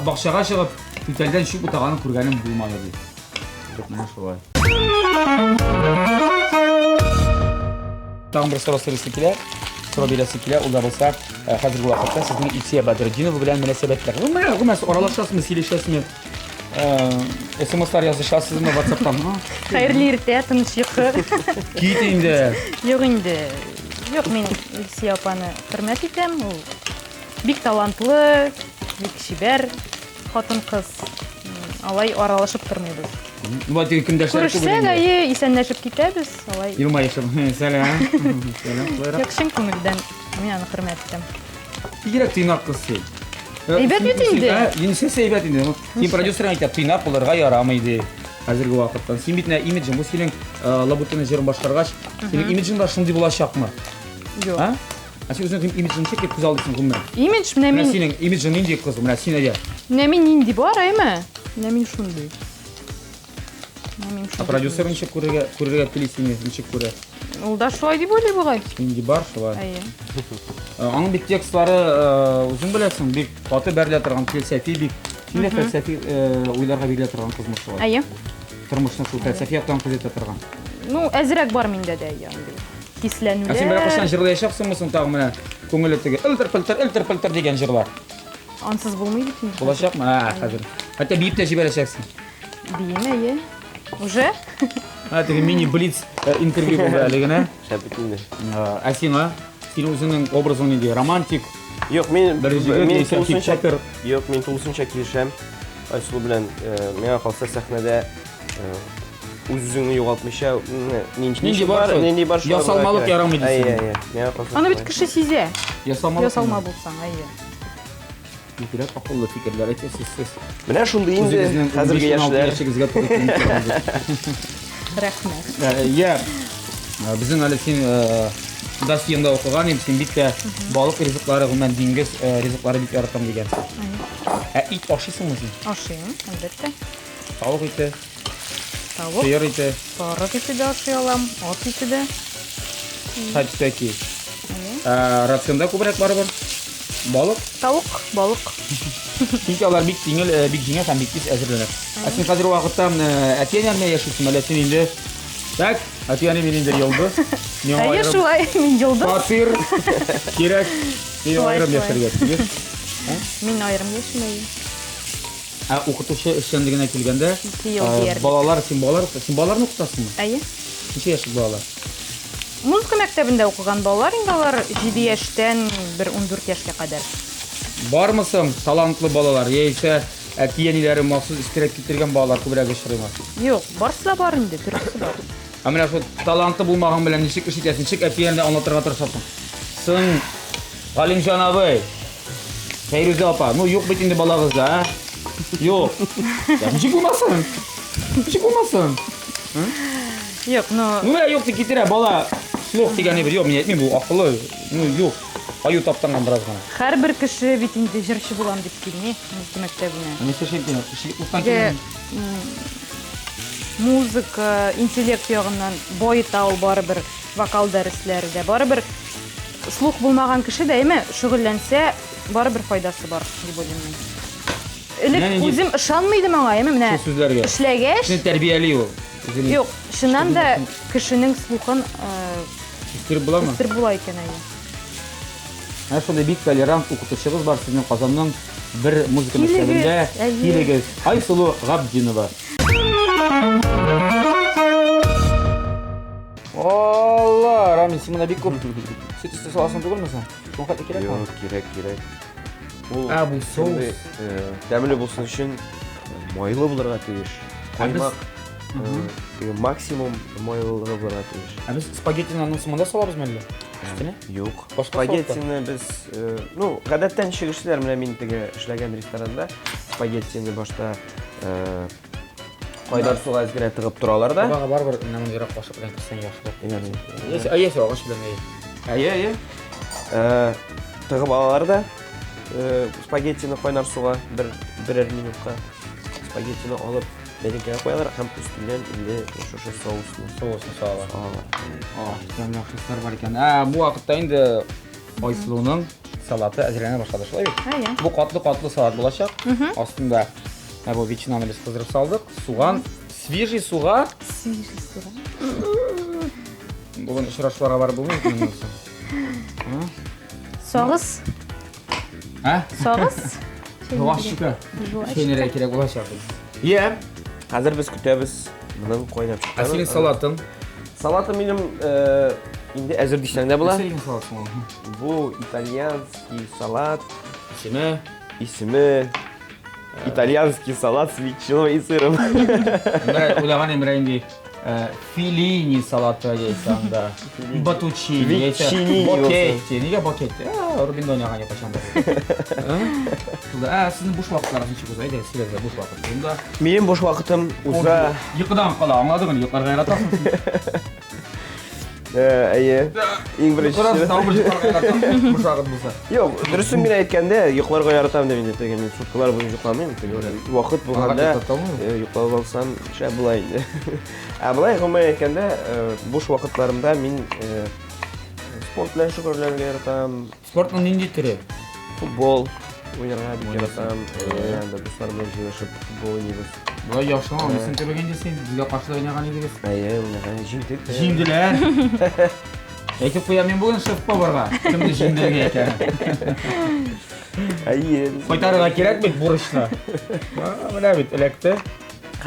бакчага чыгып, түтәлдән чүп утаганын күргәнем булмады ди. Менә шулай. Тагын бер сорасы килә. Ул да булса, хәзерге вакытта сезнең Илсия Бәдретдинов белән мөнәсәбәтләр. Гомумән аралашасызмы, сөйләшәсезме? СМСлар язышасызмы WhatsApp-тан? Хәерле иртә, тыныч йокы. Кит инде. Юк инде. Юк, мин Илсия апаны хөрмәт итәм. Ул бик талантлы, бик шибәр хатын-кыз. Алай аралашып тормыйбыз. Вот көндәшләр Күрешсәк, әйе, исәнләшеп китәбез. Алай. Елмаешып, сәлам. Яхшы күңелдән мин аны хөрмәт итәм. Бигрәк тыйнак кыз син. Әйбәт бит инде. Инде әйбәт инде. Син продюсер әйтә, тыйнак булырга ярамый ди. Хәзерге вакытта. Син бит имиджың, бу синең Лабутаны җырын башкаргач, синең имиджың да шундый булачакмы? Юк. Син үзеңнең имиджың ничек күз алдысың гомумән? Имидж менә мин. Синең имиджың нинди кыз? Менә син әйе. Менә мин нинди бар, әйме? Менә мин шундый. Продюсер ничек күрергә телисең, ничек күрә? Ул да шулай дип уйлый бугай. Нинди бар шулай. Әйе. Аның бит текстлары үзең беләсең, бик каты бәрелә торган, фәлсәфи бик. Син фәлсәфи уйларга бирелә торган кызмы шулай. Әйе. Тормышны шул фәлсәфи яктан күзәтә торган. Әзрәк бар миндә дә янды. Хисләнүләр. Син бер кашан җырлаячаксыңмы соң тагы менә күңеле теге илтер-пилтер дигән җырлар. Ансыз булмый бит инде. Булачакмы? Хәзер. Хәтта биеп тә җибәрәчәксең. Биеме, әйе. Уже? Теге мини-блиц интервью булды әле генә. Шәп инде. Син үзеңнең образың нинди? Романтик. Юк, мин тулысынча килешәм. Айсулу белән миңа калса сәхнәдә үзеңне югалтмыйча нинди бар ясалмалык ярамый дисең. Әйе. Миңа калса. Аны бит кеше сизә. Ясалма булсаң, әйе. Бигрәк акыллы фикерләр әйтәсез. Менә шундый инде хәзерге яшьләр. Рәхмәт. Безнең әле син дастиенда укыган идең, син бик тә балык ризыклары, гомумән диңгез ризыклары бик яратам дигәнсең. Ит ашыйсыңмы син? Ашыйм, әлбәттә. Тавык ите, Тавык, сыер ите, сарык ите дә ашый алам, ат ите дә. Хәтта рационда күбрәк барыбер. Балык? Тавык, балык. Чөнки алар бик җиңел һәм бик тиз әзерләнә. Син хәзер вакытта әти-әнеңне яшисең, әллә син инде так, әти-әни мин инде йолды. Әйе, шулай, мин йолды. Фатир кирәк. Мин аерым яшәргә тиеш. Мин аерым яшәмәйм. Укытучы эшчәнлегенә килгәндә, син балаларны укытасыңмы? Әйе. Ничә яшьлек балалар? Музыка мәктәбендә укыган балалар инде алар 7 яшьтән 14 яшькә кадәр. Бармысың талантлы балалар, яисә Әтиениләре махсус истирәп китергән балалар күбрәк очрыймы? Юк, барысы да бар инде, төресе бар. Менә шул таланты булмаган белән ничек эш итәсең, ничек әтиеңне аңлатырга тырышасың? Сын Галимҗан абый, Фәйрүзә апа, ну юк бит инде балагызда, а? Юк. Ничек булмасын? Ничек булмасын? Юк, Ну я юк китерә бала. Слух дигәне бер юк, мин әйтмим, бу акыллы. Ну юк. Аю таптанган бераз гына. һәрбер кеше бит инде җырчы булам дип килми, мәктәбенә. Ни эшләшәк икән? Уктан Ге, музыка, интеллект ягыннан байыта ул барыбер вокал дәресләре, барыбер слух булмаган кеше дә әйме шөгыльләнсә, барыбер файдасы бар дип уйлыйм мин. Элек үзем ышанмыйдым аңа, әйме менә сүзләргә. эшләгәч, Син тәрбияли ул. юк, шуннан да кешенең слухын Истиреп буламы? үстер була икән әйе. Ә шунда бик толерант укытучыбыз бар сезнең Казанның бер музыка Килегез, мәктәбендә. әйе. Килегез. Айсылу Габдинова. Алла, Рамин, син менә бик күп сөт истә саласың түгелме син? Шуңа хәтле кирәкме? Yok, кирәк. Ул Бу соус. тәмле булсын өчен майлы булырга тиеш. Каймак максимум майлылыгы булырга тиеш. Ә без спагеттини аның сымында салабыз мәллә? Үстенә? Юк. Башка Спагеттины без, ну, гадәттән чыгышлар менә мин теге эшләгән ресторанда спагеттины башта кайдар суга әзгәрә тыгып торалар да. Бага барбер нәмән ярак кашык белән кирсәң яхшы. Ягъни, Әйе, агаш белән әйе. әйе. Тыгып алалар да. Спагеттины кайнар суга берәр минутка спагеттины алып бәлегә куялар һәм өстеннән инде шушы соусны Соусны салалар. салалар. Тәмле яхшылар бар икән. Бу вакытта инде Айсылуның салаты әзерләнә башлады шулай бит? Әйе. Бу катлы салат булачак. Астында бу ветчинаны без кыздырып салдык. Суган, свежий суга. Бүген очрашуларга барып булмый. Сагыз, Ә? сагыз. Жуашчыка. Шенере кирәк булачак. Иә. Хәзер без көтәбез моның кайнап Ә синең салатың? Салаты минем инде әзер дишәңдә була. Синең салатың ул. Бу итальянский салат, Исеме? исеме итальянский салат с ветчиной и сыром. Менә уйлаган Эмре инде филини салаты яисәң да. Батучини Ветчини бокетти. Нигә бокетти? Рубин дөньяга не качан да. Сезнең буш вакытларыгыз ничек уза? Әйдә, сөйләгез буш вакыт. Бунда Минем буш вакытым уза. йокыдан кала, аңладыңмы? Йокларга яратасың. Әйе. Иң беренче. Буш вакыт булса. Юк, дөресен генә әйткәндә, йокларга яратам дип инде теге мин суткалар буе йокламыйм. Вакыт булганда йоклап алсам, шәп була инде. Булай гомумән әйткәндә, буш вакытларымда мин спорт белән шөгыльләнергә яратам. Спортның нинди төре? Футбол уйнарга бик яратам. Янда дуслар белән җыелышып футбол уйныйбыз. Булай яхшы, син төбәгәндә син безгә каршы уйнаган идегез. Әйе, уйнаган җиңдек. Җиңделәр. Әйтеп куям мин бүген шеф-поварга. Кемне җиңдергә икән? Әйе. Кайтарырга кирәк бит бурычны. Менә бит эләкте.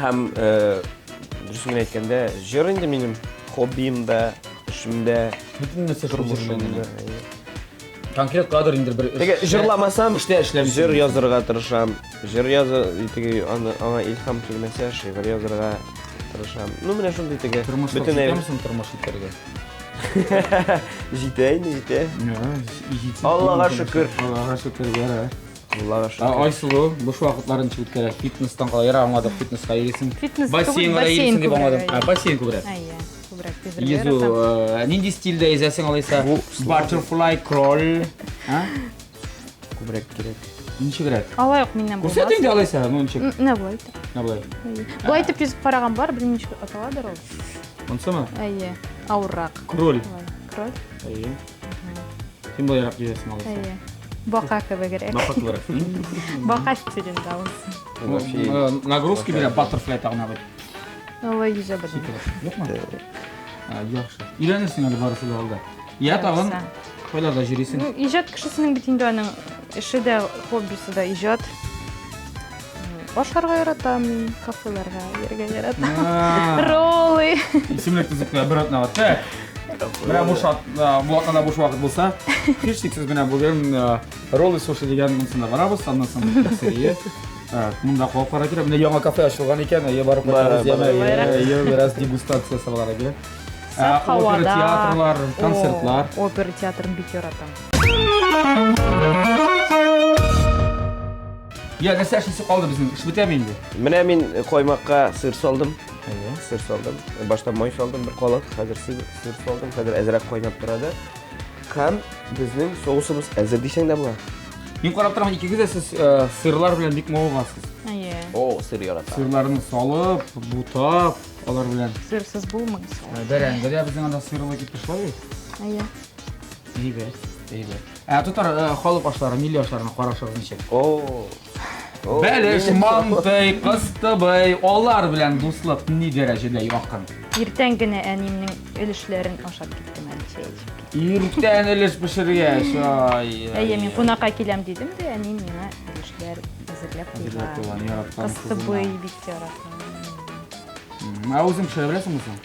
Һәм дөресен әйткәндә, җыр инде минем хоббиимдә, эшемдә, Бөтен нәрсә тормышымда. тормышында. Конкрет кадр инде бер Теге җырламасам, эштә эшләп җыр язырга тырышам. Җыр языр, теге аңа илһам килмәсә, шигырь язырга тырышам. Ну менә шундый теге Тормышта бөтенләй җитәмсең тормыш итәргә. җитә инде, җитә. Аллага шөкер. Аллага шөкер гәрә. Аллага шөкер. Айсылу, буш вакытларын ничек үткәрә? Фитнестан кала яра аңладык, фитнеска йөрисең. Фитнес Бассейнга да йөрисең дип аңладым. Бассейн күбрәк. Әйе, күбрәк тизрәк Йөзү, яратам. нинди стильдә йөзәсең алайса? Бу Butterfly crawl. күбрәк кирәк. Ничегрәк? Алай ук миннән булмас. Күрсәт инде алайса, ну ничек? Менә булай итеп. Нә булай? Булай итеп йөзеп караган бар, белмим ничек аталадыр ул. Монсымы? Әйе, авыррак. Кроль. Кроль. Әйе. Син буларак йөзәсең алайса. Әйе. Бака кебегрәк. Бака күбрәк. Бака стилендә ул. Вообще Нагрузки бирә butterfly тагына бит. Алай йөзә белмим. Юкмы? Яхшы. Өйрәнерсең әле барысы да алда. Я тагын кайларда йөрисең? Ну, иҗат кешесенең бит инде аның эше дә, хоббисы да иҗат. Башарга яратам, мин кафеларга йөрергә яратам. Роллы. Исемлек тезеккә бер атнага. Так. Менә буш атнада буш вакыт булса, һичшиксез менә бүген роллы суши дигән монсында барабыз, аннан соң серия. Munda qo'yib qara kerak. Menda yangi kafe ochilgan ekan, barib qo'yamiz, yemay, biraz degustatsiyasi bor ekan. Saf Opera havada. teatrlar, konsertlar. Opera teatrын bit yoratam. Ya, narsa ishisi qoldi bizning. Ish bityapmi endi? Mana men qo'ymoqqa sir soldim. Ayyo. Sir soldim. Boshda moy soldim bir qoloq, hozir sir soldim. Hozir azroq qaynab turadi. Ham bizning sousimiz hazır desang da bo'lar. Men qarab turaman, ikkingiz siz sirlar bilan bikma bo'lgansiz. Ayye. O, sir yarata. Sirlarni solib, butab, ular bilan. Sirsiz bo'lmaysiz. Beranga da bizning anda sirlar ketishlar. Ayye. İyi. Tutar xalq oshlari, milliy oshlarini qarashib nechak. O. Belish, Mantay, Qastabay, ular bilan do'stlik ne darajada yoqqan. Ertangina animning ilishlerin oshab ketdim ancha. Yurtdan ilish pishirgash. Ayye, men qo'naqa kelam dedim-da, anim meni ilishlar hazırlab qo'ygan. Qastabay bit yoratam. O'zing pishira bilasizmi sen?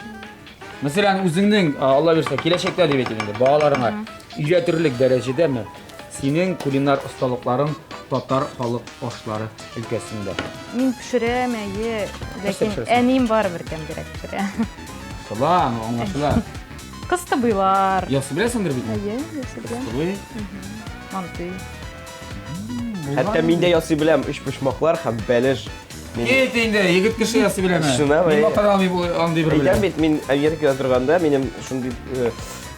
Masalan, o'zingning Alloh bersa kelajakda deb aytaylik, bolalarga uyattirlik darajadami sening kulinar ustaliklaring Tatar xalq oshlari ülkesinde. Men pishiraman, ayye, lekin anim bor bir kam kerak pishira. Falan, anlaşılan. Qastabaylar. Yası bilesindir bir. Ayye, yasablar. Qastabay. Mantay. Hatta menda yosi bilan ish pishmoqlar ham belish. Git endi, yigit kishi yası bilemen. Shuna va- Men otaramay bu andi bir Aytam bilen. men Amerikada turganda menim shunday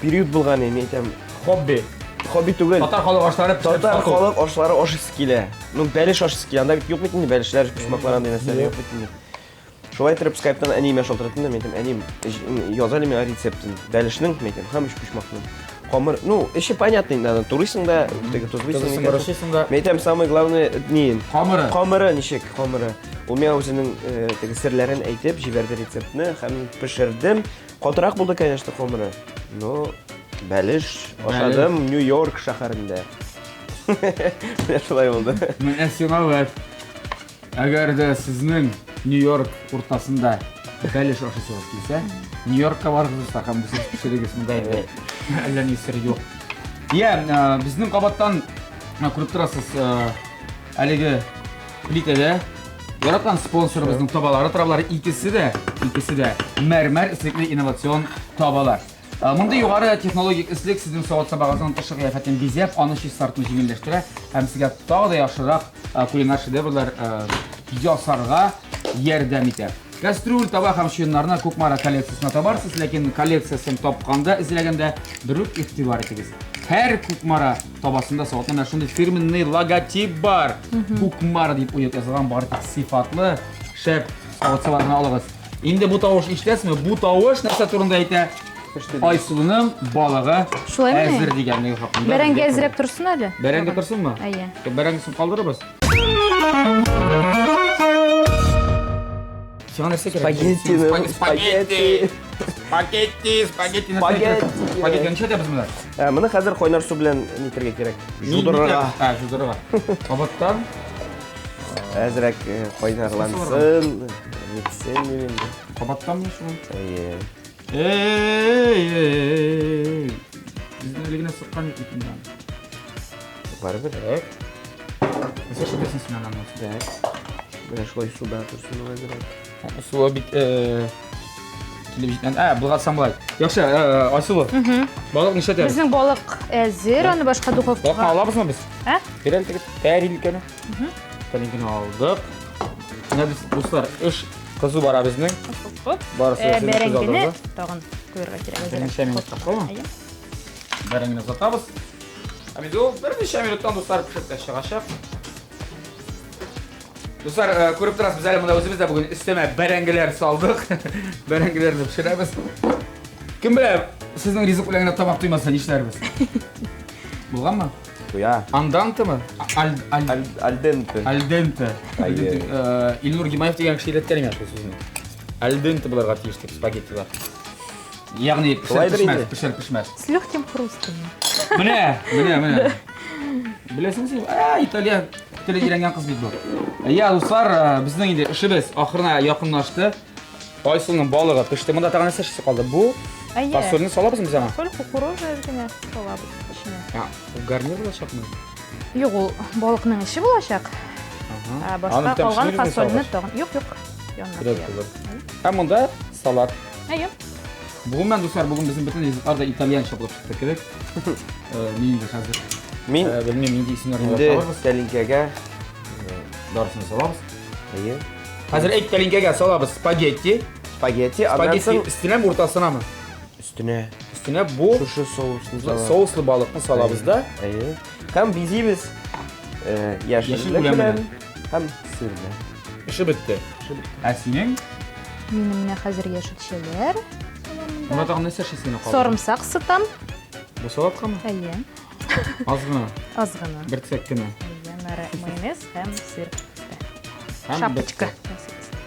period bo'lgan edi, aytam Hobbi. hobbi tugul. Tatar xalq oshlari Tatar xalq oshlari oshisi kela. Nu belish oshisi kela. Anda yo'q bitdi belishlar pishmoqlar anda narsalar yo'q bitdi. Шулай итеп Skype'дан әнием шалтыратты, мен әнием язали мен рецептын. Бәлешнең мен һәм иш пешмакның. Камыр, ну, эше понятно, надо турисың да, теге Турисың да. Мен самое главное не. Камыры. Камыры ничек, камыры. Ул мен үзенең теге серләрен әйтеп җибәрде рецептны һәм пешердем. Катырак булды, конечно, камыры. Но бәлеш ашадым Нью-Йорк шәһәрендә. Шулай булды. Мен әсенават. Әгәр дә сезнең Нью-Йорк уртасында бәлеш ашысы бар килсә, Нью-Йоркка барыгыз һәм без пешерегезмендә әллә ни сер юк. Я, безнең кабаттан күреп торасыз, әлеге плитәдә яраткан спонсорыбызның табалары травлары икесе дә мәрмәр ислекле инновацион табалар. Монда югары технологик ислек сезнең сават сабагызның тышы кыяфәтен бизәп, аны чистартуны җиңелләштерә һәм сезгә тагы да яхшырак кулинар шедеврлар ясарга ярдәм итә. Кастрюль, табак һәм чуеннарны Кукмара коллекциясына табарсыз, ләкин коллекциясын тапканда, эзләгәндә бер үк игътибар итегез. Һәр Кукмара табасында саватның шундый фирменный логотип бар. Кукмара дип уят язылган бар сыйфатлы шәп саватны алыгыз. Инде бу тавыш ишетәсезме? Бу тавыш нәрсә турында әйтә? Айсылының балыгы Шулаймы? әзер дигәнлеге хакында. Бәрәңге әзрәк турсын әле. Бәрәңге торсынмы? Әйе. Бәрәңгесен калдырырбыз. Сиңа нәрсә кирәк? Спагетти. Спагетти ничә дә без монда? Моны хәзер кайнар су белән нитергә кирәк. Жудырырга. Жудырырга. Кабаттан Әзрәк кайнарлансын. Нитсен дигән. кабаттанмы шуны? Әйе. Безнең легенә сыккан икән. Барыбер. Нәрсә шәбәсен синән аннан? Менә шулай суда турсын әзрәк. Суы бит килеп җиткән. Булгатсам булай. Яхшы, Айсылу. Балык ничә тә? Безнең балык әзер, аны башка Балыкны духовкага. алабызмы без? Ә? Бирәл тегез тәрилкәне. Тәрилкәне алдык. Менә без дуслар, эш кызу бара безнең. Хоп. Барысы Бәрәңгене тагын куярга кирәк. Ничә минутка калган? Әйе. Бәрәңгене затабыз. Без ул бер ничә минуттан дуслар пешеп чыгачак. Дуслар, күреп торасыз, без әле монда үзебез дә бүген өстәмә бәрәңгеләр салдык. Бәрәңгеләрне пешерәбез. Кем белә, сезнең ризык белән генә тамак туймаса нишләрбез? Булганмы? Куя. Андантымы? Альденте. Альденте. Әйе. Илнур Гимаев дигән кеше өйрәткән иде шул сүзне. Альденте булырга тиештек спагеттилар. Ягъни пешер-пешмәс. С легким хрустом. Менә. Беләсеңме? Италия теле өйрәнгән кыз бит бу. Я, дуслар, безнең инде эшебез ахырына якынлашты. Айсылның балыгы пеште. Монда тагын нәрсә эшләсе калды? Бу Әйе. фасольны салабыз без аңа. Соль, кукуруза генә салабыз иченә. Бу гарнир булачакмы? Юк, ул балыкның ише булачак. Башка Аны калган тәмшелер ме фасольны салган? тагын. Юк. Янына Biraz куябыз. olur. Hem onda salat. Әйе. Bugün ben dostlar bugün bizim bütün yazıklarda İtalyanca bulup çıktık gerek. Neyin de hazır. Min Bilmem indi isimlerini indi yapalım. telinkege. Darısını salabız. İyi. Hazır et telinkege salabız spagetti. Spagetti. Spagetti Spagetti üstüne mi ortasına mı? üstüne. Üstüne bu Şu sousunu souslu balıklı salabız da. İyi. Hem biz yeşillik gülen bilen bilen. hem sırlı. İşi bitti. Senin? Минем менә хәзер яшелчәләр. Buna da ne seçesine kaldı? Сарымсак сытам. Bu salatka mı? Әйе. Az gına. Аз гына. Bir tek gına. Әйе, мәре майонез һәм сыр. Hem Шапочка. bitti.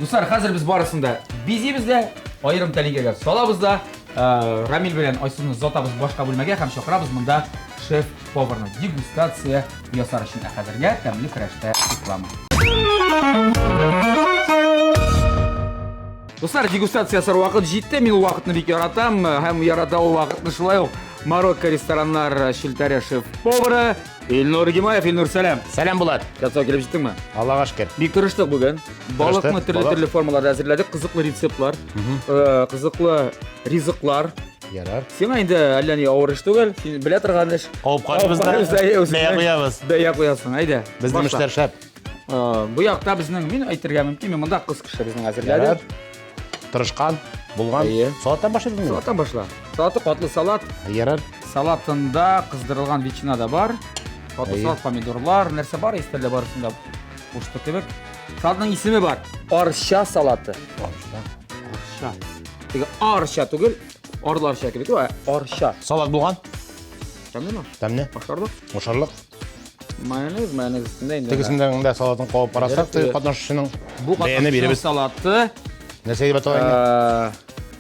Dostlar hazır biz barısında bizimizde ayırım telinkege salabız da. Рамил белән Айсуны затабыз башка бүлмәгә һәм чакырабыз монда шеф-поварны дегустация ясар өчен хәзергә тәмле көрәштә ислама. Достар, дегустация ясар вакыт җитте. Мин ул вакытны бик яратам һәм ярата ул вакытны шулай ук Марокко рестораннар шелтәре шеф-повары Илнур Гимаев. Илнур, сәлам. Сәлам Булат. Кәтсә килеп җиттеңме? Аллага шөкер. Бик тырыштык бүген. Балыкны балык. төрле формаларда әзерләдек, кызыклы рецептлар, кызыклы ризыклар. Ярар. Сен инде әллә ни авыр эш түгел, син белә торган эш. Калып карабыз да. Бәя куябыз. Бәя куясың, әйдә. Безнең башла. эшләр шәп. Бу якта безнең, мин әйтергә мөмкин, мин монда кыз кеше безнең Ярар. әзерләде. Тырышкан, булган. Әйе. Салаттан башладыңмы? Салаттан башла. Салаты катлы салат. Ярар. Салатында кыздырылган ветчина да бар. Катлы Әйе. салат, помидорлар, нәрсә бар, истәле барысында кушты кебек. Салатның исеме бар. Арша салаты. Арша. Теге арша түгел, арларша кебек, арша. Салат булган. Тәмлеме? Тәмле. Башардык. Ошарлык. Майонез үстендә инде. Тегесендә салатын кабып карасак, Ярар, катнашучының Бу бәяне биребез. салаты Нәрсә дип аталган?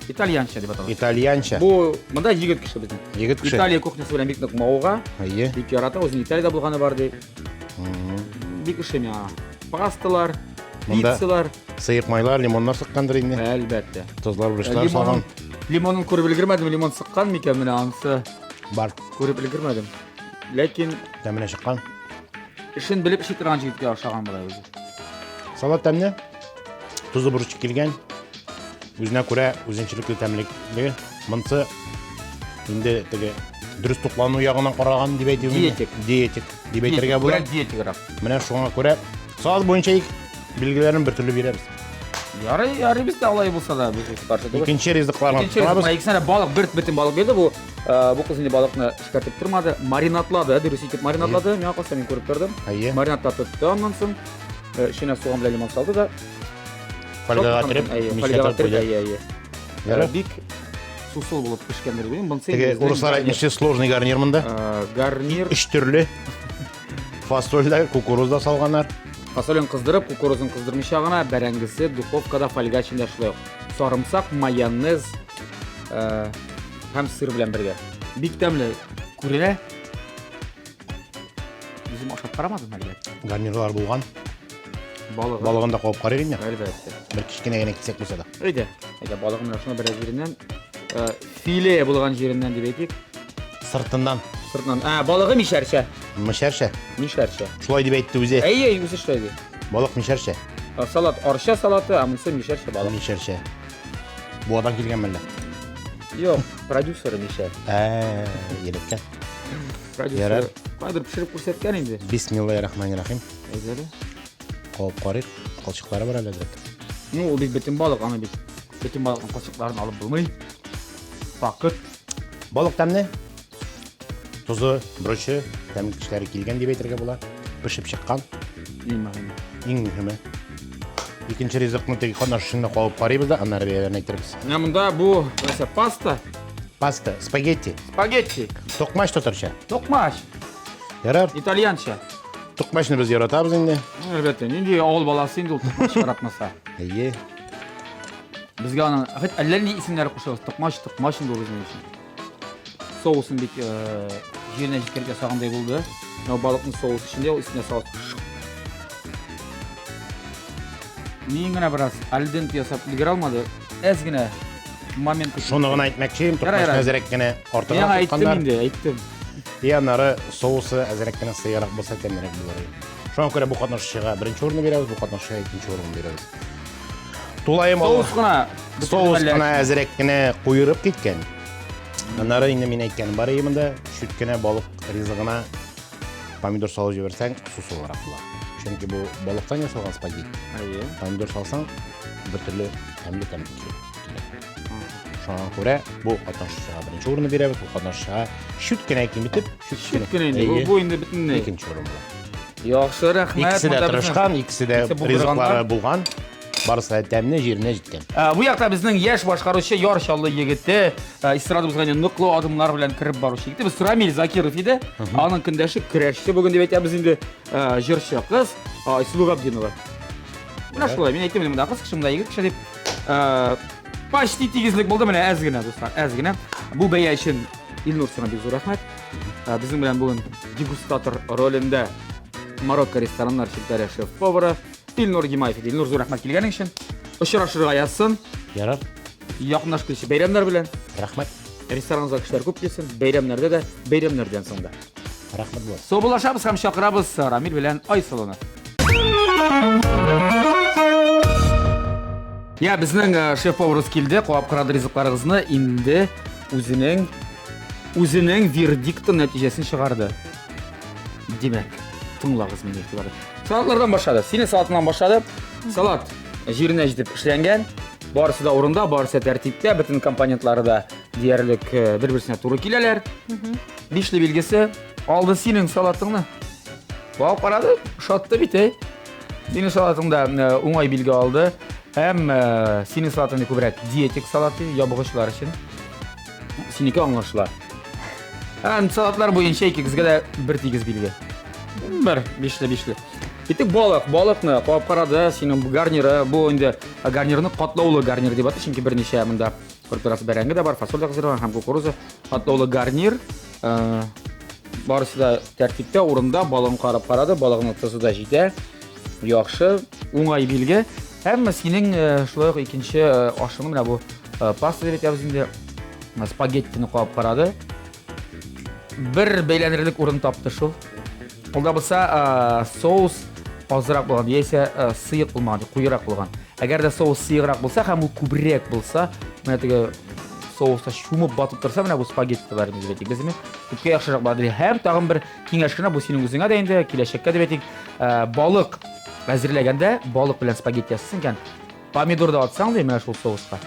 итальянча дип аталган. Итальянча. Бу монда җигет кеше безнең. Егет кеше. Италия кухнясы белән бик нык мавыга. Әйе. Бик ярата, үзенең Италиядә булганы бар ди. Бик эше миңа. Пасталар, Монда- пиццалар, Сыйык майлар, лимоннар сыккандыр инде. әлбәттә. Тозлар, бурычлар салган. Лимонын күреп өлгермәдем, лимон сыккан микән менә анысы Бар. күреп өлгермәдем. Ләкин Тәменә чыккан. эшен белеп эши торган җигеткә охшаган була үзе. Салат тәмле. Тузы бурыч килгән. Үзенә күрә үзенчәлекле тәмлеклеге. Монсы инде теге дөрес туклану ягыннан караган дип әйтим. Диетик. Диетик. Дип әйтергә була. Бер диетиграк. Менә шуңа күрә салат буенча билгеләрен бер төрле бирәбез. Ярый без дә алай булса да без каршы түгел. Икенче ризыкларны Икенче тотабыз. икесенә балык, бер балык бирде бу. Бу кыз инде балыкны эшкәртеп тормады, маринатлады, дөрес итеп маринатлады. Миңа калса мин күреп тордым. Әйе. Маринатлатты, аннан соң эченә суган белән лимон салды да Фольгага төреп, фольгага мичкә төреп, куйды. әйе. Бик сусул булып пешкәндер бу. Монсы Теге урыслар әйтмешчә сложный гарнир монда. гарнир. 3 төрле. Фасольда, кукурузда салганнар. Фасолен кыздырып, кукурузын кыздырмыйча гына бәрәңгесе духовкада фольга эчендә шулай. Сарымсак, майонез һәм сыр белән бергә. Бик тәмле күренә. Үзем ашап карамадым әле. Гарнирлар булган. Балык. Балыгында кабып карыйк инде. Әлбәттә. Бер кичкенә генә кисәк булса да. Әйдә. Балыгын менә шуны бераз җиреннән филе булган җиреннән дип әйтик. Сыртыннан. Сыртынан. Балыгы мишәрчә. Мишәрчә. Мишәрчә. Шулай дип әйтте үзе. Әйе, үзе шулай ди. Балык мишәрчә. Салат арша салаты, монысы мишәрчә балык. Мишәрчә. Бу адам килгән мәллә. Юк, продюсеры мишәр. Елеккән. Продюсер. Ярар. Кайдыр пешереп күрсәткән инде. Бисмиллаһир-рахманир-рахим. Әйдәле. Кабып карыйк. Кылчыклары бар әле. Ну, ул бит бөтен балык, аны бит. Бөтен балыкның кылчыкларын алып булмый. Вакыт. Балык тәмле. Тузы, бурычы, тәмлекләре килгән дип әйтергә була. Пешеп чыккан. Иң мөһиме. Икенче ризыкны теге катнашучында кабып карыйбыз да, аннары бәяләрне әйтербез. Менә монда бу нәрсә паста, Паста, спагетти. спагетти, Токмаш татарча. токмаш, Ярар. итальянча. Токмашны без яратабыз инде. Әлбәттә, нинди авыл баласы инде ул токмаш яратмаса. Әйе. Безгә аның әллә ни исемнәр кушабыз. Токмаш инде ул безнең өчен. Соусын бик җиренә җиткергә сагандай булды. Менә балыкның соусы эчендә ул исенә салат. Мин генә бераз альдент ясап өлгерә алмады. Әз генә момент. Шуны гына әйтмәкче, Ярар, токмаш ярар. нәзәрәк кенә Мин артыграк әйттем тотканнар. инде, әйттем. Аннары соусы әзірек кенә сыйырак булса тәмлерәк булыр. Шуңа күрә бу катнашчыга беренче урынны бирәбез, бу катнашчыга икенче урынны бирәбез. Тулайым Соус кына. соус кына әзірек кенә куйырып киткән. Аннары инде мин әйткәнем бар имында, шүт кенә балык ризыгына помидор салып җибәрсәң, сусылрак була. Чөнки бу балыктан ясалган спагетти. Помидор салсаң, бер төрле тәмле килә. Шуңа күрә бу катнашчыга беренче урынны бирәбез, бу катнашчыга шүт кенә кимитеп, Шүт кенә инде. Бу инде бөтенләй. икенче урын була. Яхшы, рәхмәт. Икесе дә тырышкан, икесе дә Икесе ризыклары булган. Барысы да тәмле җиренә җиткән. Бу якта безнең яшь башкаручы Яршаллы егете, эстрадабызга ныклы адымнар белән кирип баручы егете. Без Рамил Закиров иде. Аның көндәше көрәшче бүген дип әйтәбез инде. Җырчы кыз Айсылу Габдинова. Менә шулай, мин әйттем монда кыз кеше, монда егет кеше дип. Почти тигезлек булды менә әз генә дуслар, әз генә. Бу бәя өчен Илнур сиңа бик зур рәхмәт. Безнең белән бүген дегустатор ролендә Марокко рестораннар шәһәре шеф-повары Илнур Гимаев иде. Илнур, зур рәхмәт килгәнең өчен. Очрашырга язсын. Ярар. Якынлашкан кеше бәйрәмнәр белән. Рәхмәт. Ресторанга кешеләр күп килсен. Бәйрәмнәрдә дә, бәйрәмнәрдән соң да. Рәхмәт булсын. Собулашабыз һәм чакырабыз Рамил белән Айсылуны. Я, безнең шеф-поварыбыз килде. Куап карады ризыкларыгызны, инде үзенең вердикты нәтиҗәсен чыгарды. Димәк, тыңлагыз мине игътибарлы. Салатлардан башлады. Сине салатынан башлады. Салат җиренә җитеп эшләнгән. Барысы да урында, барысы тәртиптә, бөтен компонентлары да диярлек бер-берсенә туры киләләр. Бишле билгесе алды синең салатыңны. Бау карады, шатты бит. Синең салатыңда уңай билге алды. Һәм синең салатыңны күбрәк диетик салаты ябыгычлар өчен. Синеке аңлашыла. Һәм салатлар буенча икегезгә дә бер тигез билге. Бер бишле. Итек балыкны куап карады, синең гарниры, бу инде гарнирны катлаулы гарнир дип атый, чөнки берничә монда корпорация бәрәңге дә бар, фасоль да кыздырган һәм кукуруза, катлаулы гарнир. Барысы да тәртиптә, урында, балыгын карап карады, балыгының тузы да җитә. Яхшы, уңай билге. Һәм синең шулай ук икенче ашыңны менә бу паста дип әйтәбез инде. Спагеттины куап карады. Бер бәйләнерлек урын тапты шул. Ул да булса соус азрак булган, яисә сыек булмаган, куйрак булган. Әгәр дә соус сыеграк булса һәм ул күбрәк булса, менә теге соуста шумып батып торса, менә бу спагеттилар дип әйтик безне. Күпкә яхшырак булады. Һәм тагын бер киңәш кенә бу синең үзеңә дә инде киләчәккә дип әйтик. Балык әзерләгәндә балык белән спагетти ясасын икән. Помидор да атсаң да менә шул соуска.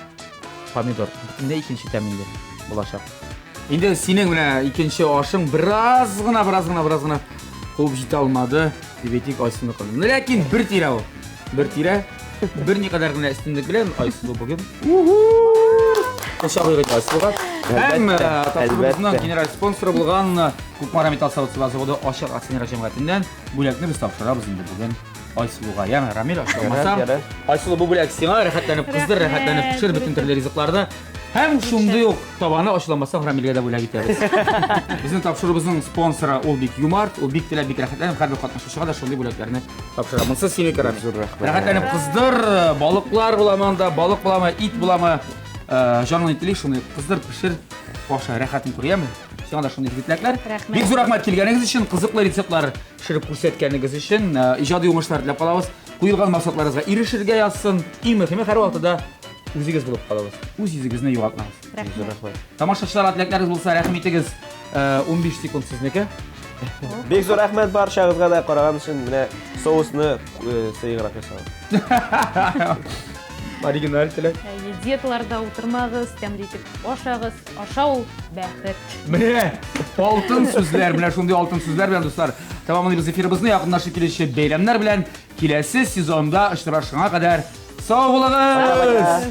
Помидор бөтенләй икенче тәмле булачак. Инде синең менә икенче ашың бераз гына куып җитә алмады дип әйтик Айсылуны кылды. Ләкин бер тирә ул. Бер тирә. Берникадәр генә үстенлек белән Айсылу бүген. Кошагы Айсылуга. Һәм тапшырыбызның генераль спонсоры булган Кукмара металл заводы ашык акционер җәмгыятеннән бүләкне без тапшырабыз инде бүген Айсылуга. Яңа Рамил ашамасам. Айсылу бу бүләк сиңа рәхәтләнеп кыздыр, рәхәтләнеп пешер бөтен төрле ризыкларны. Һәм шундый ук табаны ачыламаса Рамилгә дә бүләк итәбез. Безнең тапшырыбызның спонсоры ул бик юмарт, ул бик теләп бик рәхәтләнеп һәрбер катнашучыга да шундый бүләкләрне тапшыра. Монсы сине керә. Рәхәтләнеп кыздыр, балыклар буламы анда, балык буламы, ит буламы, җанын ителик шуны кыздыр, пешер, аша рәхәтен күрәме? Сиңа да шундый теләкләр. Бик зур рәхмәт килгәнегез өчен, кызыклы рецептлар пешереп күрсәткәнегез өчен, иҗади уңышлар теләп калабыз. Куелган максатларыгызга ирешергә язсын. Иң мөһиме һәр вакытта үзегез булып калабыз. Үз үзегезне югалтмагыз. Рәхмәт. Тамашачылар теләкләрегез булса, рәхим итегез. 15 секунд сезнеке. Бик зур рәхмәт барчагызга да караган өчен, менә соусны сыйграк ясагыз. Оригиналь теләк. Диеталарда утырмагыз, тәмле итеп ашагыз. Ашау бәхет. Менә алтын сүзләр, менә шундый алтын сүзләр белән дуслар. Тамамлыйбыз эфирыбызны, якынлашып килүче бәйрәмнәр белән киләсе сезонда очрашканга кадәр сау булыгыз.